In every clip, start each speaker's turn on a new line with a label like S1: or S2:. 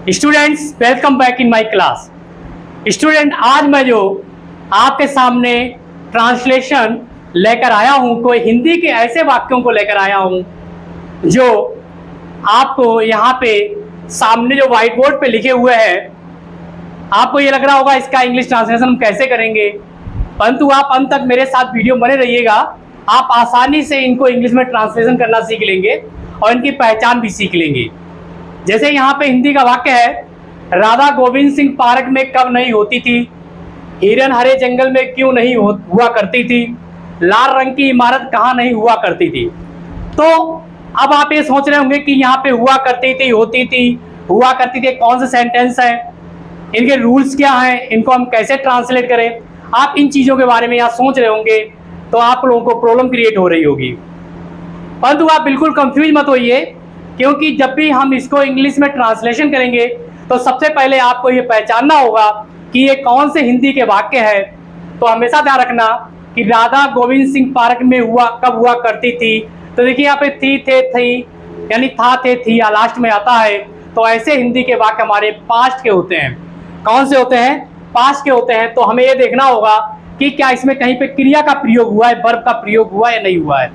S1: Students, welcome back in my class. Student, आज मैं जो आपके सामने ट्रांसलेशन लेकर आया हूं, कोई हिंदी के ऐसे वाक्यों को लेकर आया हूं जो आपको यहाँ पे सामने जो व्हाइट बोर्ड पे लिखे हुए हैं, आपको ये लग रहा होगा इसका इंग्लिश ट्रांसलेशन हम कैसे करेंगे, परंतु आप अंत तक मेरे साथ वीडियो बने रहिएगा। आप आसानी से इनको इंग्लिश में ट्रांसलेशन करना सीख लेंगे और इनकी पहचान भी सीख लेंगे। जैसे यहाँ पे हिंदी का वाक्य है, राधा गोविंद सिंह पार्क में कब नहीं होती थी, हिरन हरे जंगल में क्यों नहीं हुआ करती थी, लाल रंग की इमारत कहाँ नहीं हुआ करती थी। तो अब आप ये सोच रहे होंगे कि यहाँ पे हुआ करती थी, होती थी, हुआ करती थी कौन सा सेंटेंस है, इनके रूल्स क्या हैं, इनको हम कैसे ट्रांसलेट करें। आप इन चीज़ों के बारे में यहाँ सोच रहे होंगे तो आप लोगों को प्रॉब्लम क्रिएट हो रही होगी, परंतु आप बिल्कुल कंफ्यूज मत होइए, क्योंकि जब भी हम इसको इंग्लिश में ट्रांसलेशन करेंगे तो सबसे पहले आपको ये पहचानना होगा कि ये कौन से हिंदी के वाक्य है। तो हमेशा ध्यान रखना कि राधा गोविंद सिंह पार्क में कब हुआ करती थी। तो देखिए यहाँ पे थी, थे, थी, यानी था, थे, थी या लास्ट में आता है। तो ऐसे हिंदी के वाक्य हमारे पास्ट के होते हैं। कौन से होते हैं? पास्ट के होते हैं। तो हमें ये देखना होगा कि क्या इसमें कहीं पे क्रिया का प्रयोग हुआ है, वर्ब का प्रयोग हुआ या नहीं हुआ है।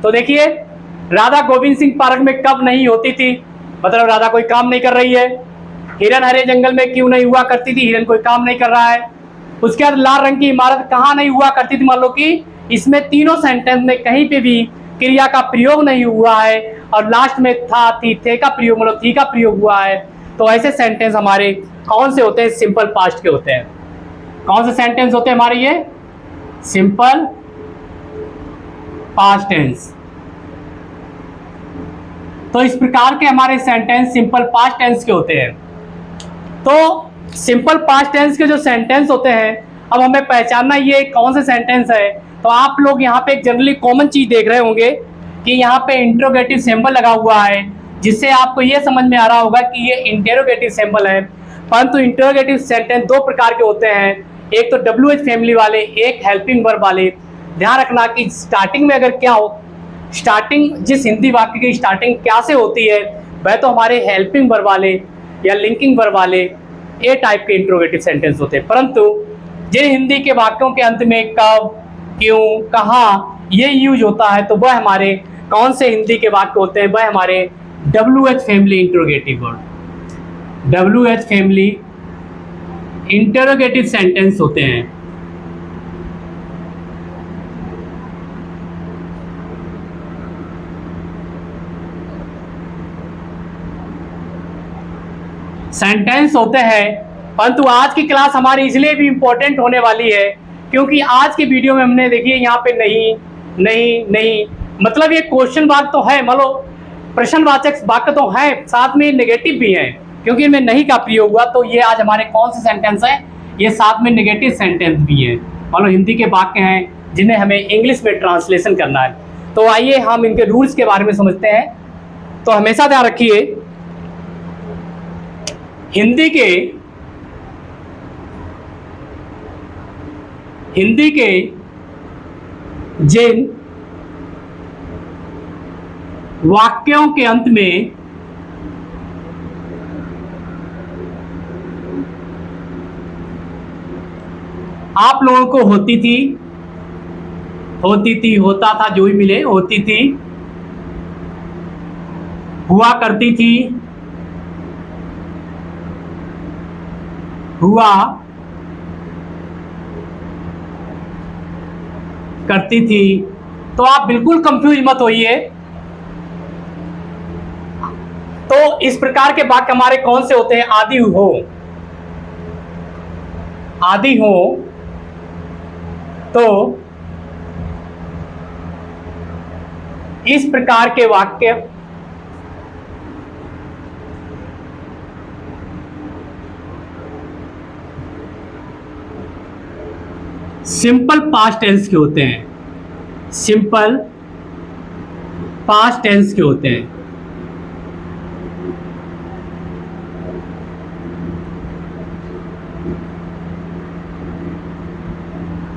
S1: तो देखिए, राधा गोविंद सिंह पार्क में कब नहीं होती थी, मतलब राधा कोई काम नहीं कर रही है। हिरन हरे जंगल में क्यों नहीं हुआ करती थी, हिरन कोई काम नहीं कर रहा है। उसके बाद लाल रंग की इमारत कहाँ नहीं हुआ करती थी, मान लो कि इसमें तीनों सेंटेंस में कहीं पे भी क्रिया का प्रयोग नहीं हुआ है और लास्ट में था, थी, थे का प्रयोग, मतलब थी का प्रयोग हुआ है। तो ऐसे सेंटेंस हमारे कौन से होते हैं? सिंपल पास्ट के होते हैं। कौन से सेंटेंस होते हैं हमारे? ये सिंपल पास्ट टेंस। तो इस प्रकार के हमारे सेंटेंस सिंपल पास्ट टेंस के होते हैं। तो सिंपल पास्ट टेंस के जो सेंटेंस होते हैं, अब हमें पहचानना ये कौन से सेंटेंस है। तो आप लोग यहाँ पे एक जनरली कॉमन चीज देख रहे होंगे कि यहाँ पे इंटरोगेटिव सिंबल लगा हुआ है, जिससे आपको ये समझ में आ रहा होगा कि ये इंटेरोगेटिव सिंबल है। परंतु इंटरोगेटिव सेंटेंस दो प्रकार के होते हैं, एक तो WH फैमिली वाले, एक हेल्पिंग वर्ब वाले। ध्यान रखना कि स्टार्टिंग में अगर क्या हो, स्टार्टिंग जिस हिंदी वाक्य की स्टार्टिंग क्या से होती है, वह तो हमारे हेल्पिंग वर्ब वाले या लिंकिंग वर्ब वाले ए टाइप के इंट्रोगेटिव सेंटेंस होते हैं। परंतु जिन हिंदी के वाक्यों के अंत में कब, क्यों, कहाँ ये यूज होता है, तो वह हमारे कौन से हिंदी के वाक्य होते हैं? वह हमारे WH family interrogative word, WH family interrogative sentence होते हैं। सेंटेंस होते हैं, परंतु आज की क्लास हमारी इसलिए भी इंपॉर्टेंट होने वाली है क्योंकि आज की वीडियो में हमने देखिए यहाँ पे नहीं, नहीं, नहीं, मतलब ये क्वेश्चन वाक्य तो है, मान लो प्रश्नवाचक वाक्य तो है, साथ में नेगेटिव भी है, क्योंकि इनमें नहीं का प्रयोग हुआ। तो ये आज हमारे कौन से सेंटेंस है? ये साथ में नेगेटिव सेंटेंस भी है, मान लो हिंदी के वाक्य हैं जिन्हें हमें इंग्लिश में ट्रांसलेशन करना है। तो आइए हम इनके रूल्स के बारे में समझते हैं। तो हमेशा ध्यान रखिए, हिंदी के जिन वाक्यों के अंत में आप लोगों को होती थी, होता था, जो भी मिले, होती थी, हुआ करती थी, हुआ करती थी, तो आप बिल्कुल कंफ्यूज मत होइए। तो इस प्रकार के वाक्य हमारे कौन से होते हैं? आदि हो, आदि हो। तो इस प्रकार के वाक्य सिंपल पास्ट टेंस के होते हैं, सिंपल पास्ट टेंस के होते हैं।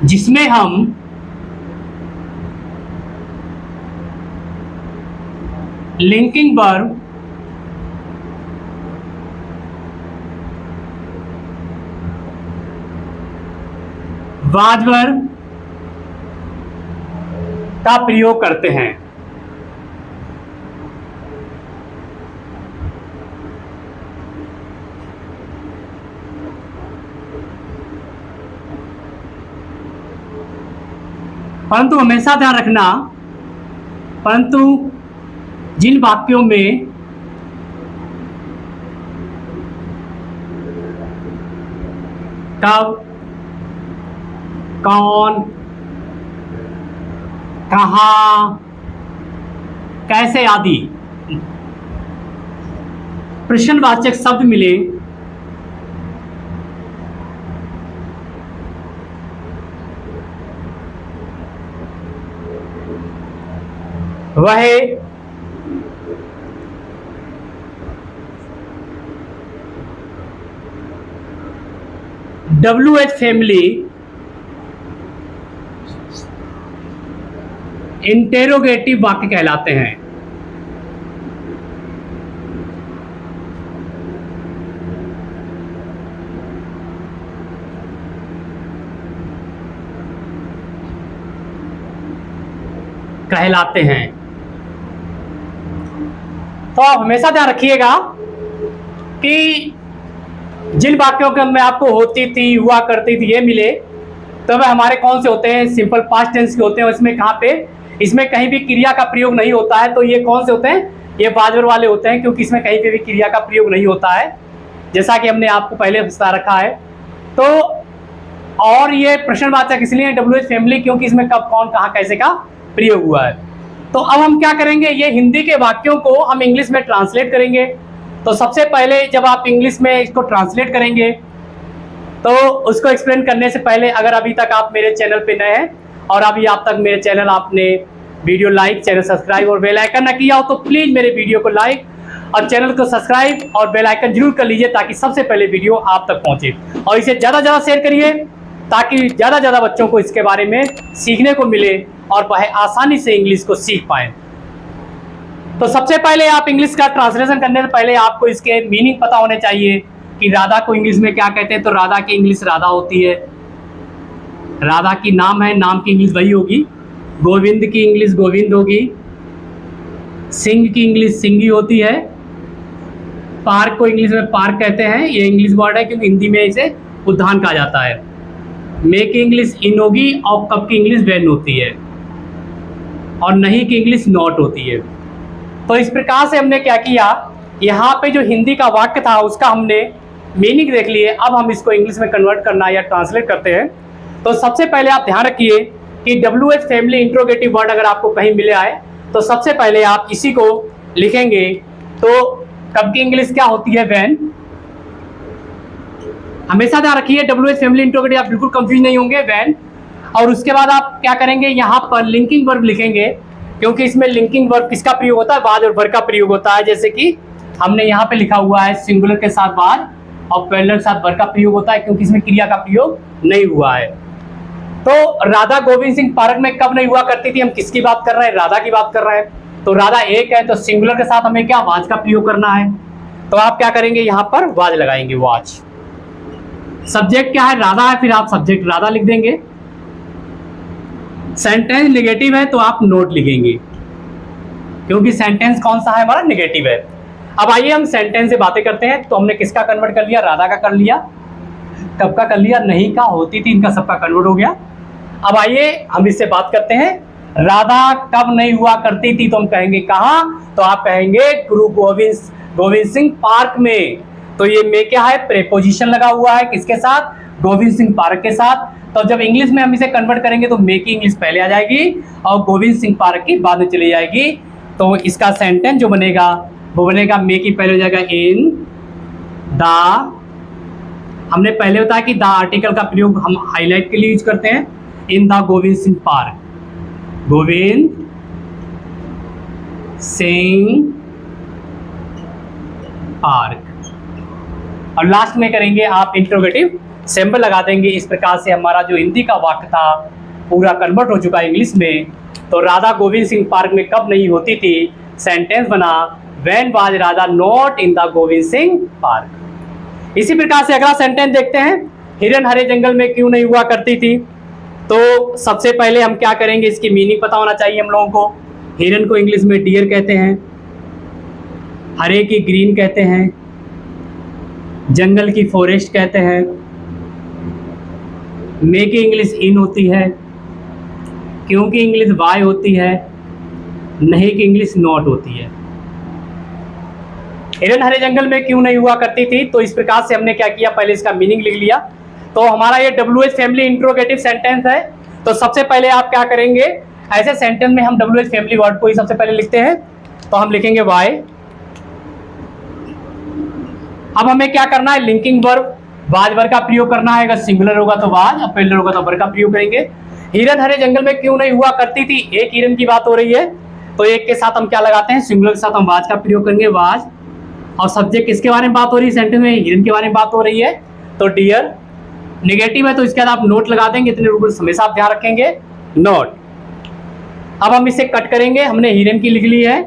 S1: जिसमें हम लिंकिंग वर्ब वाजवर का प्रयोग करते हैं। परंतु हमेशा ध्यान रखना, परंतु जिन वाक्यों में कब, कौन, कहाँ, कैसे आदि प्रश्नवाचक शब्द मिले, वह WH फैमिली इंटेरोगेटिव वाक्य कहलाते हैं। तो आप हमेशा ध्यान रखिएगा कि जिन वाक्यों के में आपको होती थी, हुआ करती थी, ये मिले, तो वह हमारे कौन से होते हैं? सिंपल पास्ट टेंस के होते हैं। इसमें कहाँ पे, इसमें कहीं भी क्रिया का प्रयोग नहीं होता है। तो ये कौन से होते हैं? ये वाजवर वाले होते हैं, क्योंकि इसमें कहीं पे भी क्रिया का प्रयोग नहीं होता है, जैसा कि हमने आपको पहले बता रखा है। तो और ये प्रश्नवाचक इसलिए WH फैमिली, क्योंकि इसमें कब, कौन, कहाँ, कैसे का प्रयोग हुआ है। तो अब हम क्या करेंगे, ये हिंदी के वाक्यों को हम इंग्लिश में ट्रांसलेट करेंगे। तो सबसे पहले जब आप इंग्लिश में इसको ट्रांसलेट करेंगे, तो उसको एक्सप्लेन करने से पहले, अगर अभी तक आप मेरे चैनल पे नए हैं और अभी आप तक मेरे चैनल आपने वीडियो लाइक, चैनल सब्सक्राइब और बेल आइकन ना किया हो, तो प्लीज़ मेरे वीडियो को लाइक और चैनल को सब्सक्राइब और बेल आइकन जरूर कर लीजिए, ताकि सबसे पहले वीडियो आप तक पहुंचे। और इसे ज़्यादा ज़्यादा शेयर करिए, ताकि ज़्यादा ज़्यादा बच्चों को इसके बारे में सीखने को मिले और वह आसानी से इंग्लिश को सीख पाएँ। तो सबसे पहले आप इंग्लिश का ट्रांसलेशन करने से पहले आपको इसके मीनिंग पता होने चाहिए कि राधा को इंग्लिश में क्या कहते हैं। तो राधा की इंग्लिश राधा होती है। राधा की नाम है, नाम की इंग्लिश वही होगी। गोविंद की इंग्लिश गोविंद होगी। सिंह की इंग्लिश सिंगी होती है। पार्क को इंग्लिश में पार्क कहते हैं, ये इंग्लिश वर्ड है, क्योंकि हिंदी में इसे उद्यान कहा जाता है। मे की इंग्लिश इन होगी और कप की इंग्लिश वेन होती है, और नहीं की इंग्लिश नॉट होती है। तो इस प्रकार से हमने क्या किया, यहाँ पे जो हिंदी का वाक्य था उसका हमने मीनिंग देख लिए। अब हम इसको इंग्लिश में कन्वर्ट करना या ट्रांसलेट करते हैं। तो सबसे पहले आप ध्यान रखिए कि WH फैमिली इंट्रोगेटिव वर्ड अगर आपको कहीं मिले आए, तो सबसे पहले आप इसी को लिखेंगे। तो कब की इंग्लिश क्या होती है? व्हेन। हमेशा ध्यान रखिए WH फैमिली इंट्रोगेटिव, आप बिल्कुल कंफ्यूज नहीं होंगे, व्हेन। और उसके बाद आप क्या करेंगे, यहाँ पर लिंकिंग वर्ब लिखेंगे, क्योंकि इसमें लिंकिंग वर्ब किसका प्रयोग होता है? वाज और वर का प्रयोग होता है। जैसे कि हमने यहाँ पे लिखा हुआ है सिंगुलर के साथ वाज और प्लूरल के साथ वर का प्रयोग होता है, क्योंकि इसमें क्रिया का प्रयोग नहीं हुआ है। तो राधा गोविंद सिंह पार्क में कब नहीं हुआ करती थी? हम किसकी बात कर रहे हैं? राधा की बात कर रहे हैं। तो राधा एक है, तो सिंगुलर के साथ हमें क्या, वाज का प्रयोग करना है। तो आप क्या करेंगे, यहाँ पर वाज लगाएंगे, वाज। सब्जेक्ट क्या है? राधा है, फिर आप सब्जेक्ट राधा लिख देंगे। सेंटेंस नेगेटिव है तो आप नोट लिखेंगे, क्योंकि सेंटेंस कौन सा है हमारा? नेगेटिव है। अब आइए हम सेंटेंस से बातें करते हैं। तो हमने किसका कन्वर्ट कर लिया? राधा का कर लिया। कब का कर लिया? नहीं का, होती थी, इनका सबका कन्वर्ट हो गया। अब आइए हम इससे बात करते हैं। राधा कब नहीं हुआ करती थी? तो हम कहेंगे कहाँ? तो आप कहेंगे गुरु गोविंद सिंह पार्क में। तो ये में क्या है? प्रेपोजिशन लगा हुआ है, किसके साथ? गोविंद सिंह पार्क के साथ। तो जब इंग्लिश में हम इसे कन्वर्ट करेंगे तो मे की इंग्लिश पहले आ जाएगी और गोविंद सिंह पार्क की बाद में चली जाएगी। तो इसका सेंटेंस जो बनेगा वो बनेगा, मे की पहले हो जाएगा इन द। हमने पहले बताया कि द आर्टिकल का प्रयोग हम हाईलाइट के लिए यूज करते हैं। In the Govind Singh park, Govind Singh park. और लास्ट में करेंगे आप इंट्रोगेटिव सिंबल लगा देंगे। इस प्रकार से हमारा जो हिंदी का वाक्य था पूरा कन्वर्ट हो चुका है इंग्लिश में। तो राधा गोविंद सिंह पार्क में कब नहीं होती थी? सेंटेंस बना, when was Radha not in the Govind Singh park. इसी प्रकार से अगला सेंटेंस देखते हैं। हिरन हरे जंगल में क्यों नहीं हुआ करती थी? तो सबसे पहले हम क्या करेंगे, इसकी मीनिंग पता होना चाहिए हम लोगों को। हिरन को इंग्लिश में डियर कहते हैं, हरे की ग्रीन कहते हैं, जंगल की फॉरेस्ट कहते हैं, मे की इंग्लिश इन होती है, क्यों की इंग्लिश वाई होती है, नहीं की इंग्लिश नॉट होती है। हिरन हरे जंगल में क्यों नहीं हुआ करती थी, तो इस प्रकार से हमने क्या किया, पहले इसका मीनिंग लिख लिया। तो हमारा ये WH फैमिली इंट्रोगेटिव सेंटेंस है। तो सबसे पहले आप क्या करेंगे, ऐसे सेंटेंस में हम WH फैमिली वर्ड को ही सबसे पहले लिखते हैं। तो हम लिखेंगे वाई। अब हमें क्या करना है, लिंकिंग वर्ब वाज वर्ब का प्रयोग करना है। अगर सिंगुलर होगा तो वाज और प्लूरल होगा तो वर्ब का प्रयोग करेंगे। हिरन हरे जंगल में क्यों नहीं हुआ करती थी, एक हिरन की बात हो रही है, तो एक के साथ हम क्या लगाते हैं, सिंगुलर के साथ हम वाज का प्रयोग करेंगे, वाज। और सब्जेक्ट किसके बारे में बात हो रही है, सेंटेंस में हिरन के बारे में बात हो रही है, तो डियर। नेगेटिव है तो इसके बाद आप नोट लगा देंगे, इतने रूल्स हमेशा आप ध्यान रखेंगे, नोट। अब हम इसे कट करेंगे, हमने हिरन की लिख ली है,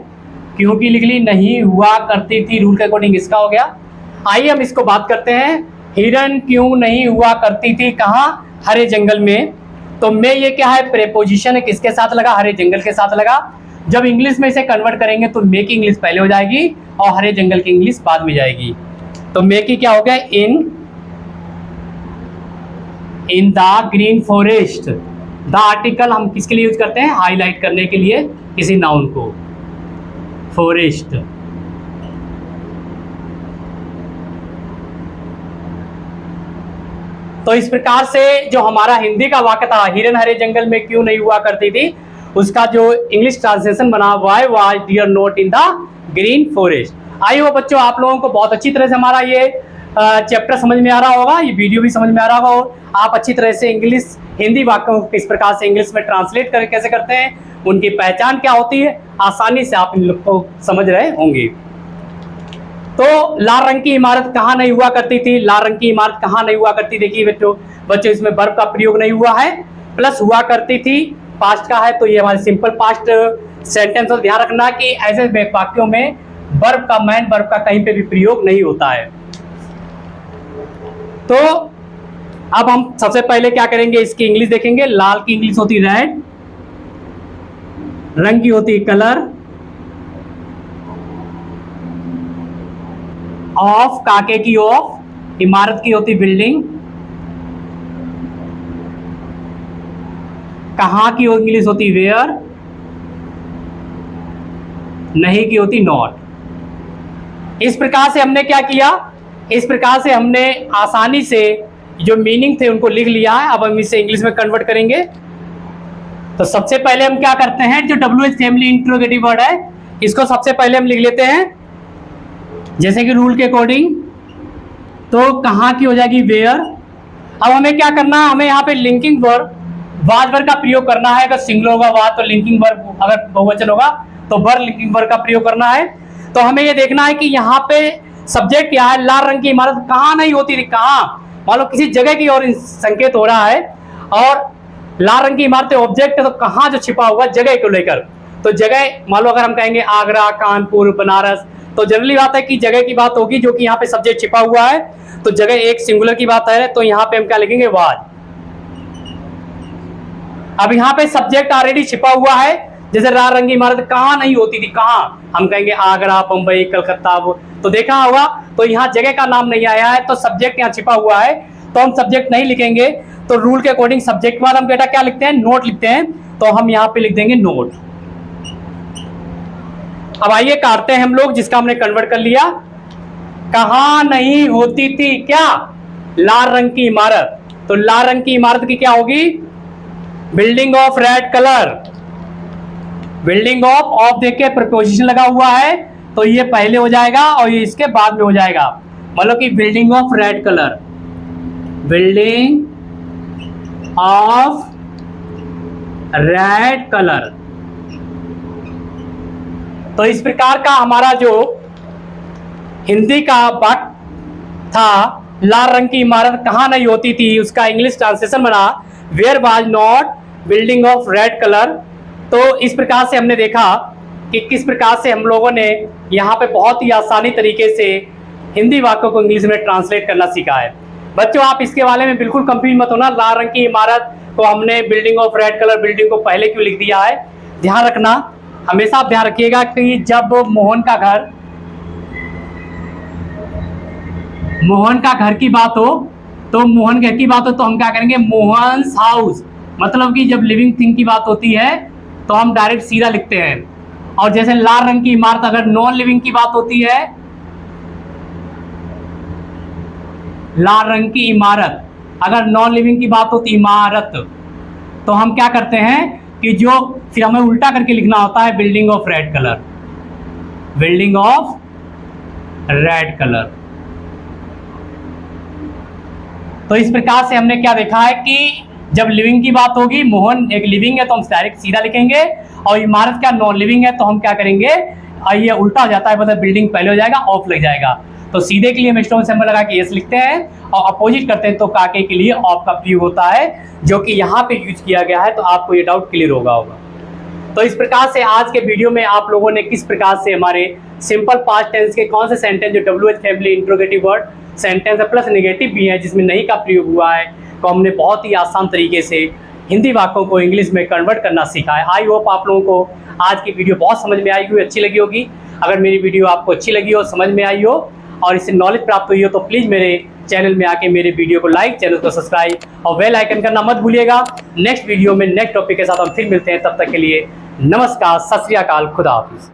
S1: क्यों की लिख ली, नहीं हुआ करती थी रूल के अकॉर्डिंग इसका हो गया। आइए हम इसको बात करते हैं, हिरन क्यों नहीं हुआ करती थी, कहाँ, हरे जंगल में। तो में ये क्या है, प्रेपोजिशन है, किसके साथ लगा, हरे जंगल के साथ लगा। जब इंग्लिश में इसे कन्वर्ट करेंगे तो मे की इंग्लिश पहले हो जाएगी और हरे जंगल की इंग्लिश बाद में जाएगी। तो मे की क्या हो गया, इन the green forest. The article हम किसके लिए यूज करते हैं, हाईलाइट करने के लिए किसी नाउन को, फॉरेस्ट। तो इस प्रकार से जो हमारा हिंदी का वाक्य था, हिरन हरे जंगल में क्यों नहीं हुआ करती थी, उसका जो इंग्लिश ट्रांसलेशन बना, why was deer not in the green forest. आइए बच्चों, आप लोगों को बहुत अच्छी तरह से हमारा ये चैप्टर समझ में आ रहा होगा, ये वीडियो भी समझ में आ रहा होगा, और आप अच्छी तरह से इंग्लिश हिंदी वाक्यों को किस प्रकार से इंग्लिश में ट्रांसलेट कर कैसे करते हैं, उनकी पहचान क्या होती है, आसानी से आप इन लोग को समझ रहे होंगे। तो लाल रंग की इमारत कहाँ नहीं हुआ करती थी, लाल रंग की इमारत कहाँ नहीं हुआ करती, देखिए बच्चों इसमें वर्ब का प्रयोग नहीं हुआ है, प्लस हुआ करती थी पास्ट का है, तो ये हमारे सिंपल पास्ट सेंटेंस और ध्यान रखना कि ऐसे वाक्यों में वर्ब का, मैन वर्ब का कहीं पे भी प्रयोग नहीं होता है। तो अब हम सबसे पहले क्या करेंगे, इसकी इंग्लिश देखेंगे। लाल की इंग्लिश होती रेड, रंग की होती कलर, ऑफ काके की ऑफ, इमारत की होती बिल्डिंग, कहां की इंग्लिश होती वेयर, नहीं की होती नॉट। इस प्रकार से हमने क्या किया, इस प्रकार से हमने आसानी से जो मीनिंग थे उनको लिख लिया है। अब हम इसे इंग्लिश में कन्वर्ट करेंगे। तो सबसे पहले हम क्या करते हैं, जो WH फैमिली इंट्रोगेटिव वर्ड है इसको सबसे पहले हम लिख लेते हैं, जैसे कि रूल के अकॉर्डिंग। तो कहाँ की हो जाएगी वेयर। अब हमें क्या करना है, हमें यहाँ पे लिंकिंग वर्ब वाज वर्ब का प्रयोग करना है। अगर सिंगल होगा वाज तो लिंकिंग वर्ब, अगर बहुवचन होगा तो वर्ब लिंकिंग वर्ब का प्रयोग करना है। तो हमें ये देखना है कि यहाँ पे सब्जेक्ट क्या है, लाल रंग की इमारत कहाँ नहीं होती थी, कहाँ, मान लो किसी जगह की ओर संकेत हो रहा है, और लाल रंग की इमारतें ऑब्जेक्ट है, तो कहाँ जो छिपा हुआ जगह को लेकर। तो जगह मान लो अगर हम कहेंगे आगरा, कानपुर, बनारस, तो जनरली बात है कि जगह की बात होगी, जो कि यहाँ पे सब्जेक्ट छिपा हुआ है, तो जगह एक सिंगुलर की बात है, तो यहाँ पे हम क्या लिखेंगे, वाज। अब यहाँ पे सब्जेक्ट ऑलरेडी छिपा हुआ है, जैसे लाल रंग की इमारत कहाँ नहीं होती थी, कहाँ, हम कहेंगे आगरा, बंबई, कलकत्ता, तो देखा होगा, तो यहाँ जगह का नाम नहीं आया है, तो सब्जेक्ट यहाँ छिपा हुआ है, तो हम सब्जेक्ट नहीं लिखेंगे। तो रूल के अकॉर्डिंग सब्जेक्ट के बाद हम बेटा क्या लिखते हैं, नोट लिखते हैं। तो हम यहाँ पे लिख देंगे नोट। अब आइए काटते हैं हम लोग, जिसका हमने कन्वर्ट कर लिया। कहाँ नहीं होती थी क्या, लाल रंग की इमारत। तो लाल रंग की इमारत की क्या होगी, building of red colour. Building of देख के प्रपोजिशन लगा हुआ है, तो ये पहले हो जाएगा और ये इसके बाद में हो जाएगा। मतलब कि building of red colour, building of red colour. तो इस प्रकार का हमारा जो हिंदी का वाक्य था, लाल रंग की इमारत कहाँ नहीं होती थी, उसका इंग्लिश ट्रांसलेशन बना where was not building of red colour. तो इस प्रकार से हमने देखा कि किस प्रकार से हम लोगों ने यहाँ पे बहुत ही आसानी तरीके से हिंदी वाक्यों को इंग्लिश में ट्रांसलेट करना सीखा है। बच्चों आप इसके बारे में बिल्कुल कंफ्यूज मत होना, लाल रंग की इमारत तो हमने building of red colour building को पहले क्यों लिख दिया है। ध्यान रखना, हमेशा आप ध्यान रखिएगा कि जब मोहन का घर की बात हो तो हम क्या करेंगे, मोहन्स हाउस। मतलब कि जब लिविंग थिंग की बात होती है तो हम डायरेक्ट सीधा लिखते हैं। और जैसे लाल रंग की इमारत, अगर नॉन लिविंग की बात होती है, लाल रंग की इमारत, अगर नॉन लिविंग की बात होती इमारत, तो हम क्या करते हैं कि जो फिर हमें उल्टा करके लिखना होता है building of red colour, building of red colour. तो इस प्रकार से हमने क्या देखा है कि जब लिविंग की बात होगी, मोहन एक लिविंग है तो हम डायरेक्ट सीधा लिखेंगे, और इमारत क्या नॉन लिविंग है तो हम क्या करेंगे, ये उल्टा हो जाता है, मतलब बिल्डिंग पहले हो जाएगा, ऑफ लग जाएगा। तो सीधे के लिए हम स्टोन सिंबल लगा के एस लिखते हैं, और अपोजिट करते हैं तो काके के लिए ऑफ का प्रयोग होता है, जो कि यहाँ पे यूज किया गया है। तो आपको ये डाउट क्लियर होगा। तो इस प्रकार से आज के वीडियो में आप लोगों ने किस प्रकार से हमारे सिंपल पास्ट टेंस के कौन से सेंटेंस जो WH family interrogative word sentence है प्लस नेगेटिव भी है जिसमें नहीं का प्रयोग हुआ है, तो हमने बहुत ही आसान तरीके से हिंदी वाक्यों को इंग्लिश में कन्वर्ट करना सीखा है। आई होप आप लोगों को आज की वीडियो बहुत समझ में आई हुई, अच्छी लगी होगी। अगर मेरी वीडियो आपको अच्छी लगी हो, समझ में आई हो और इससे नॉलेज प्राप्त हुई हो, तो प्लीज़ मेरे चैनल में आके मेरे वीडियो को लाइक, चैनल को सब्सक्राइब और बेल आइकन करना मत भूलिएगा। नेक्स्ट वीडियो में नेक्स्ट टॉपिक के साथ हम फिर मिलते हैं, तब तक के लिए नमस्कार, सत श्री अकाल, खुदा हाफिज।